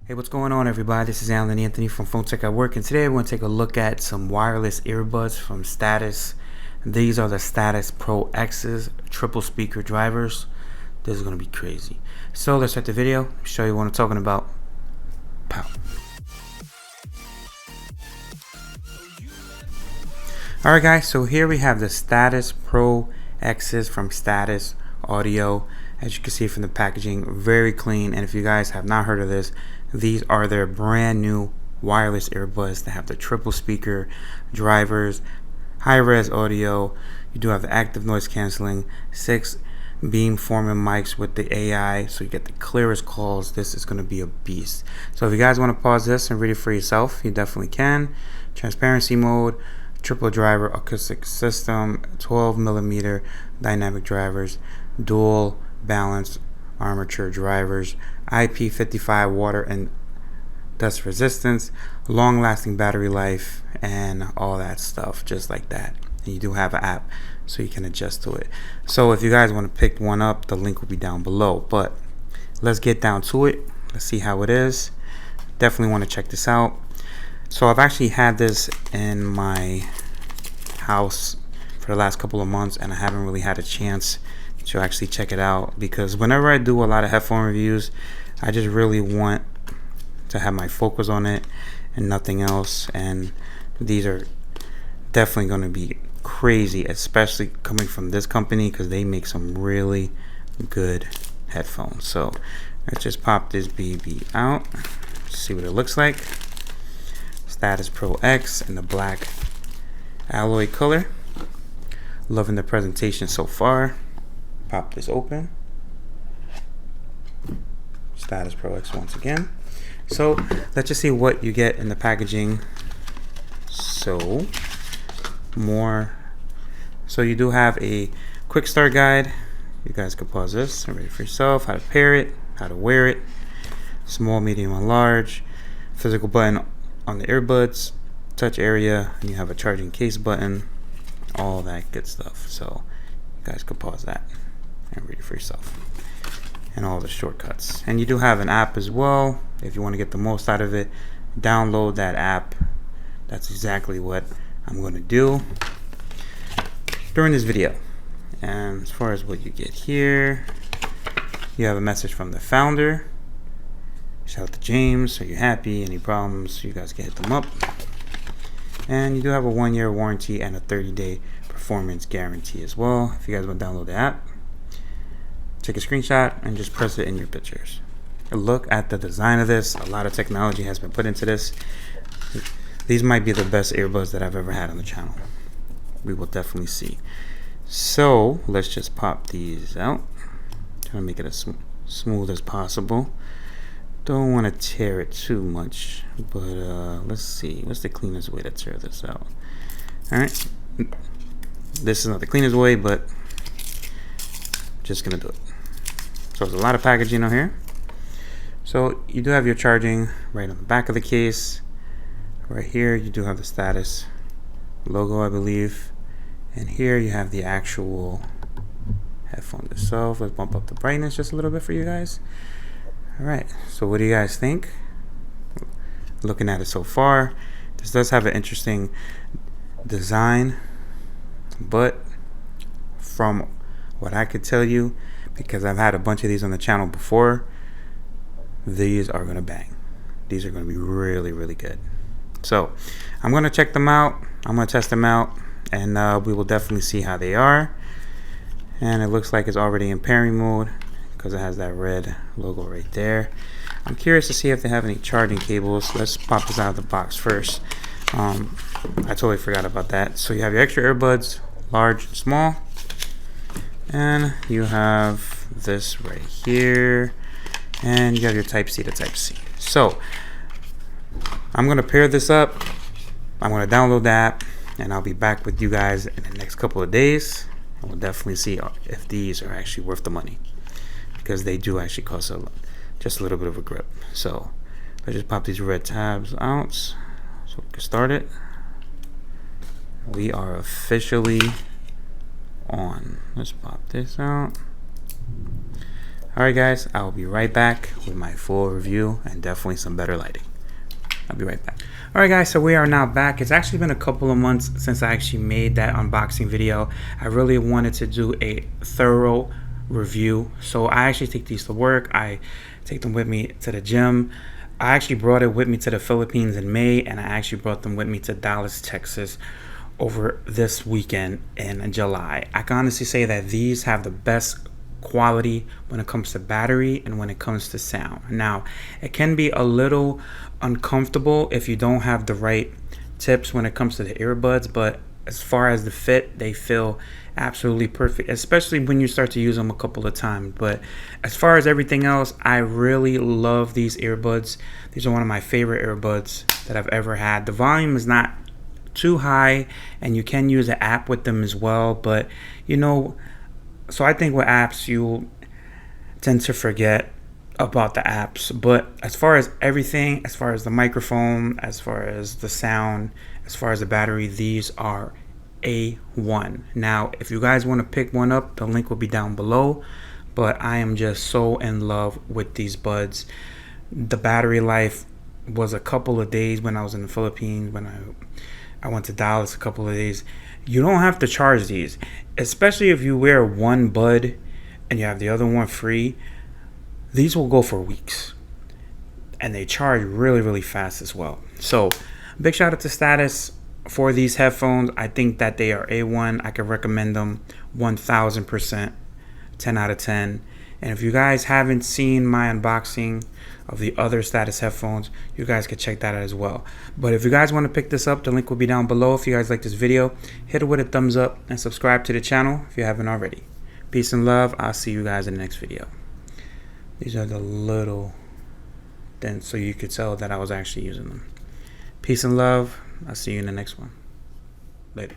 Hey, what's going on, everybody? This is Alan Anthony from Phone Tech at Work, and today we're going to take a look at some wireless earbuds from Status. These are the Status Pro X's triple speaker drivers. This is going to be crazy. So let's start the video, show you what I'm talking about. Pow. Alright guys, so here we have the Status Pro X's from Status Audio. As you can see from the packaging, very clean. And if you guys have not heard of this, these are their brand new wireless earbuds that have the triple speaker drivers, high res audio. You do have the active noise canceling, 6 beam forming mics with the AI, so you get the clearest calls. This is going to be a beast. So if you guys want to pause this and read it for yourself, you definitely can. Transparency mode, triple driver acoustic system, 12mm dynamic drivers, dual balanced armature drivers, IP55 water and dust resistance, long lasting battery life, and all that stuff just like that. And you do have an app so you can adjust to it. So if you guys want to pick one up, the link will be down below. But let's get down to it. Let's see how it is. Definitely want to check this out. So I've actually had this in my house for the last couple of months, and I haven't really had a chance to actually check it out, because whenever I do a lot of headphone reviews, I just really want to have my focus on it and nothing else. And these are definitely going to be crazy, especially coming from this company, because they make some really good headphones. So let's just pop this baby out, see what it looks like. Status Pro X in the black alloy color. Loving the presentation so far. Pop this open. Status Pro X once again. So let's just see what you get in the packaging. So you do have a quick start guide. You guys can pause this and read it for yourself. How to pair it, how to wear it, small, medium, and large. Physical button on the earbuds, touch area, and you have a charging case button, all that good stuff. So you guys can pause that and read it for yourself, and all the shortcuts. And you do have an app as well. If you want to get the most out of it, download that app. That's exactly what I'm going to do during this video. And as far as what you get here, you have a message from the founder. Shout out to James. Are you happy? Any problems? You guys can hit them up. And you do have a 1-year warranty and a 30-day performance guarantee as well. If you guys want to download the app, take a screenshot and just press it in your pictures. Look at the design of this. A lot of technology has been put into this. These might be the best earbuds that I've ever had on the channel. We will definitely see. So let's just pop these out. Try to make it as smooth as possible. Don't want to tear it too much, but let's see. What's the cleanest way to tear this out? All right. This is not the cleanest way, but just gonna do it. So there's a lot of packaging on here. So you do have your charging right on the back of the case. Right here you do have the Status logo, I believe. And here you have the actual headphone itself. Let's bump up the brightness just a little bit for you guys. Alright, so what do you guys think? Looking at it so far, this does have an interesting design, but from what I could tell you, because I've had a bunch of these on the channel before, these are gonna bang. These are gonna be really, really good. So I'm gonna check them out. I'm gonna test them out, and we will definitely see how they are. And it looks like it's already in pairing mode, because it has that red logo right there. I'm curious to see if they have any charging cables. Let's pop this out of the box first. I totally forgot about that. So you have your extra earbuds, large and small, and you have this right here, and you have your type C to type C. So I'm gonna pair this up. I'm gonna download the app, and I'll be back with you guys in the next couple of days. And we'll definitely see if these are actually worth the money, because they do actually cost just a little bit of a grip. So I just pop these red tabs out so we can start it. We are officially on. Let's pop this out. Alright guys, I'll be right back with my full review and definitely some better lighting. I'll be right back. Alright guys, so we are now back. It's actually been a couple of months since I actually made that unboxing video. I really wanted to do a thorough review. So I actually take these to work. I take them with me to the gym. I actually brought it with me to the Philippines in May, and I actually brought them with me to Dallas, Texas over this weekend in July. I can honestly say that these have the best quality when it comes to battery and when it comes to sound. Now, it can be a little uncomfortable if you don't have the right tips when it comes to the earbuds, but as far as the fit, they feel absolutely perfect, especially when you start to use them a couple of times. But as far as everything else, I really love these earbuds. These are one of my favorite earbuds that I've ever had. The volume is not too high, and you can use an app with them as well, but you know, so I think with apps you tend to forget about the apps. But as far as everything, as far as the microphone, as far as the sound, as far as the battery, these are A1. Now, if you guys want to pick one up, the link will be down below. But I am just so in love with these buds. The battery life was a couple of days when I was in the Philippines. When I went to Dallas a couple of days. You don't have to charge these, especially if you wear one bud and you have the other one free. These will go for weeks, and they charge really, really fast as well. So big shout out to Status for these headphones. I think that they are A1. I can recommend them 1000%, 10 out of 10. And if you guys haven't seen my unboxing of the other Status headphones, you guys can check that out as well. But if you guys want to pick this up, the link will be down below. If you guys like this video, hit it with a thumbs up and subscribe to the channel if you haven't already. Peace and love. I'll see you guys in the next video. These are the little dents, so you could tell that I was actually using them. Peace and love. I'll see you in the next one. Later.